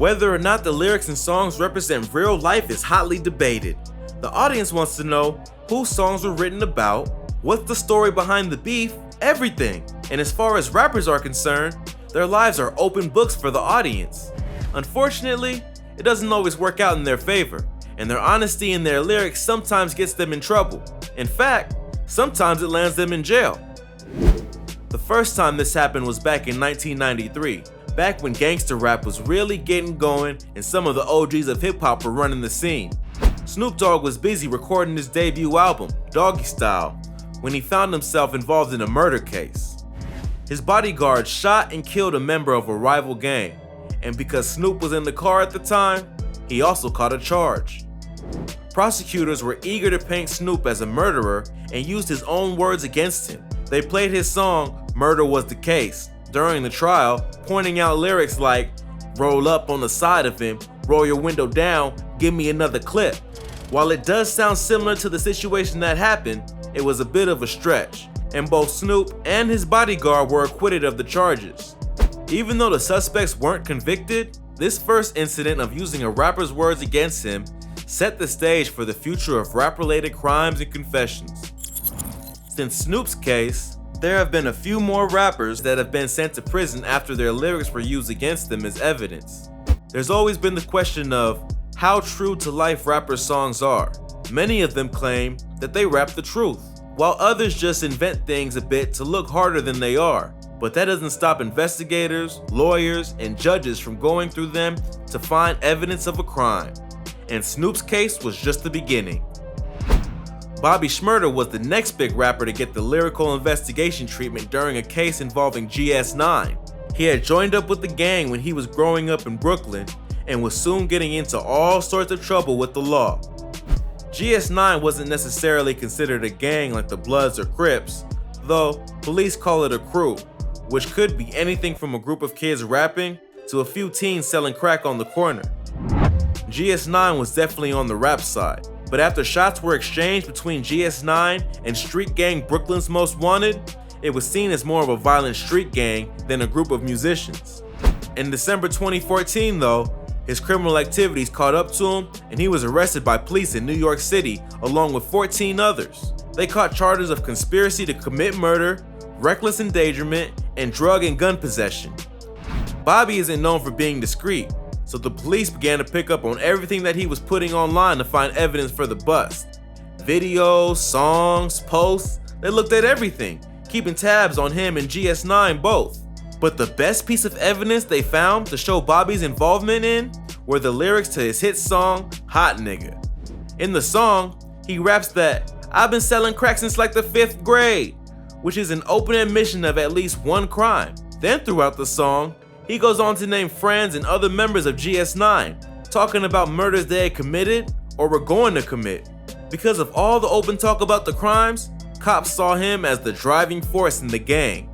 Whether or not the lyrics and songs represent real life is hotly debated. The audience wants to know whose songs were written about, what's the story behind the beef, everything. And as far as rappers are concerned, their lives are open books for the audience. Unfortunately, it doesn't always work out in their favor, and their honesty in their lyrics sometimes gets them in trouble. In fact, sometimes it lands them in jail. The first time this happened was back in 1993, back when gangster rap was really getting going and some of the OGs of hip hop were running the scene. Snoop Dogg was busy recording his debut album, Doggy Style, when he found himself involved in a murder case. His bodyguard shot and killed a member of a rival gang, and because Snoop was in the car at the time, he also caught a charge. Prosecutors were eager to paint Snoop as a murderer and used his own words against him. They played his song, Murder Was the Case, during the trial, pointing out lyrics like, roll up on the side of him, roll your window down, give me another clip. While it does sound similar to the situation that happened, it was a bit of a stretch, and both Snoop and his bodyguard were acquitted of the charges. Even though the suspects weren't convicted, this first incident of using a rapper's words against him set the stage for the future of rap-related crimes and confessions. Since Snoop's case, there have been a few more rappers that have been sent to prison after their lyrics were used against them as evidence. There's always been the question of how true to life rappers' songs are. Many of them claim that they rap the truth, while others just invent things a bit to look harder than they are. But that doesn't stop investigators, lawyers, and judges from going through them to find evidence of a crime. And Snoop's case was just the beginning. Bobby Shmurda was the next big rapper to get the lyrical investigation treatment during a case involving GS9. He had joined up with the gang when he was growing up in Brooklyn and was soon getting into all sorts of trouble with the law. GS9 wasn't necessarily considered a gang like the Bloods or Crips, though police call it a crew, which could be anything from a group of kids rapping to a few teens selling crack on the corner. GS9 was definitely on the rap side, but after shots were exchanged between GS9 and street gang Brooklyn's Most Wanted, it was seen as more of a violent street gang than a group of musicians. In December 2014 though, his criminal activities caught up to him and he was arrested by police in New York City along with 14 others. They caught charges of conspiracy to commit murder, reckless endangerment, and drug and gun possession. Bobby isn't known for being discreet, so the police began to pick up on everything that he was putting online to find evidence for the bust. Videos, songs, posts, they looked at everything, keeping tabs on him and GS9 both. But the best piece of evidence they found to show Bobby's involvement in were the lyrics to his hit song, Hot Nigga. In the song, he raps that, "I've been selling crack since like the 5th grade," which is an open admission of at least one crime. Then throughout the song, he goes on to name friends and other members of GS9, talking about murders they had committed or were going to commit. Because of all the open talk about the crimes, cops saw him as the driving force in the gang.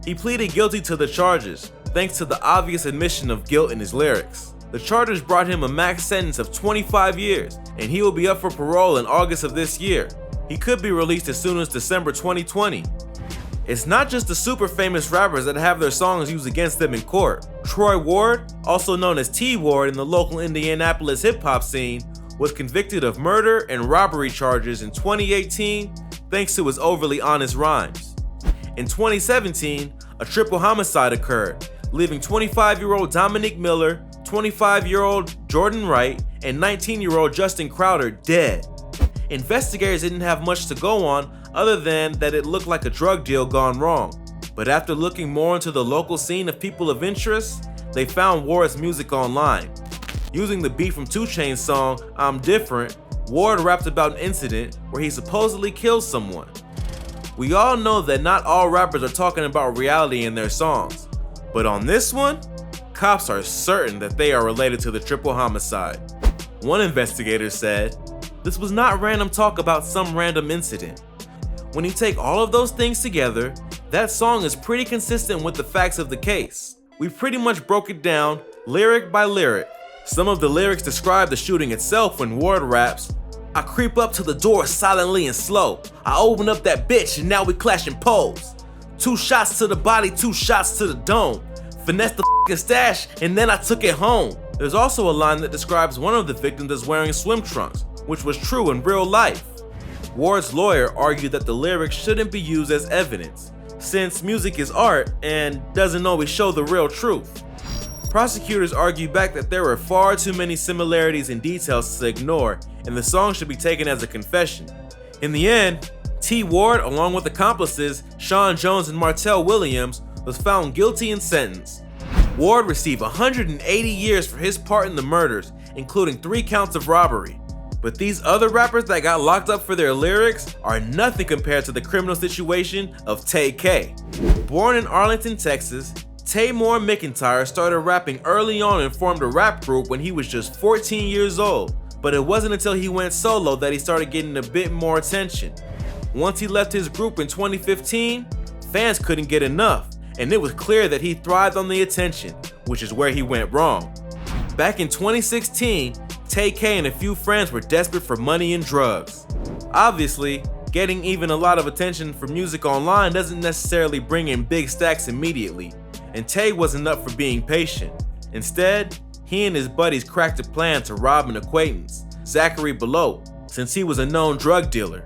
He pleaded guilty to the charges, thanks to the obvious admission of guilt in his lyrics. The charges brought him a max sentence of 25 years, and he will be up for parole in August of this year. He could be released as soon as December 2020. It's not just the super famous rappers that have their songs used against them in court. Troy Ward, also known as T Ward in the local Indianapolis hip hop scene, was convicted of murder and robbery charges in 2018 thanks to his overly honest rhymes. In 2017, a triple homicide occurred, leaving 25-year-old Dominic Miller, 25-year-old Jordan Wright, and 19-year-old Justin Crowder dead. Investigators didn't have much to go on other than that it looked like a drug deal gone wrong. But after looking more into the local scene of people of interest, they found Ward's music online. Using the beat from 2 Chainz's song, I'm Different, Ward rapped about an incident where he supposedly killed someone. We all know that not all rappers are talking about reality in their songs, but on this one, cops are certain that they are related to the triple homicide. One investigator said, "This was not random talk about some random incident. When you take all of those things together, that song is pretty consistent with the facts of the case. We pretty much broke it down lyric by lyric. Some of the lyrics describe the shooting itself when Ward raps, I creep up to the door silently and slow. I open up that bitch and now we clashing poles. 2 shots to the body, 2 shots to the dome. Finessed the f***ing stash and then I took it home. There's also a line that describes one of the victims as wearing swim trunks, which was true in real life. Ward's lawyer argued that the lyrics shouldn't be used as evidence, since music is art and doesn't always show the real truth. Prosecutors argued back that there were far too many similarities and details to ignore, and the song should be taken as a confession. In the end, T. Ward, along with accomplices Sean Jones and Martell Williams, was found guilty and sentenced. Ward received 180 years for his part in the murders, including 3 counts of robbery. But these other rappers that got locked up for their lyrics are nothing compared to the criminal situation of Tay-K. Born in Arlington, Texas, Taymor McIntyre started rapping early on and formed a rap group when he was just 14 years old, but it wasn't until he went solo that he started getting a bit more attention. Once he left his group in 2015, fans couldn't get enough, and it was clear that he thrived on the attention, which is where he went wrong. Back in 2016, Tay-K and a few friends were desperate for money and drugs. Obviously, getting even a lot of attention for music online doesn't necessarily bring in big stacks immediately, and Tay wasn't up for being patient. Instead, he and his buddies cracked a plan to rob an acquaintance, Zachary Below, since he was a known drug dealer.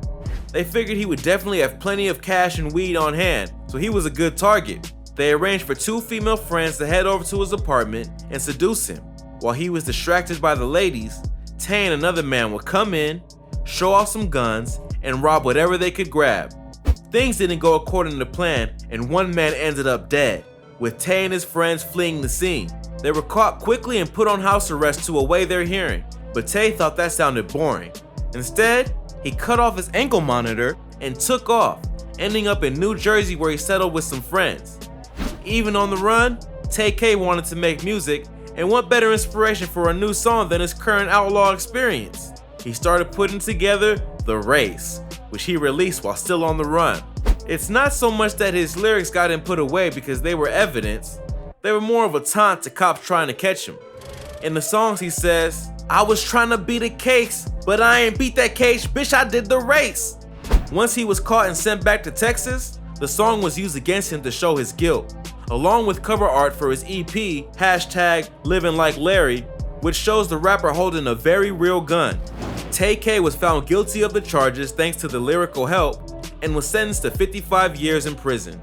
They figured he would definitely have plenty of cash and weed on hand, so he was a good target. They arranged for 2 female friends to head over to his apartment and seduce him. While he was distracted by the ladies, Tay and another man would come in, show off some guns, and rob whatever they could grab. Things didn't go according to plan, and one man ended up dead, with Tay and his friends fleeing the scene. They were caught quickly and put on house arrest to away their hearing, but Tay thought that sounded boring. Instead, he cut off his ankle monitor and took off, ending up in New Jersey where he settled with some friends. Even on the run, Tay-K wanted to make music, and what better inspiration for a new song than his current outlaw experience? He started putting together The Race, which he released while still on the run. It's not so much that his lyrics got him put away because they were evidence, they were more of a taunt to cops trying to catch him. In the songs he says, "I was trying to beat a case, but I ain't beat that case, bitch, I did the race." Once he was caught and sent back to Texas, the song was used against him to show his guilt, along with cover art for his EP, #LivingLikeLarry, which shows the rapper holding a very real gun. Tay-K was found guilty of the charges thanks to the lyrical help and was sentenced to 55 years in prison.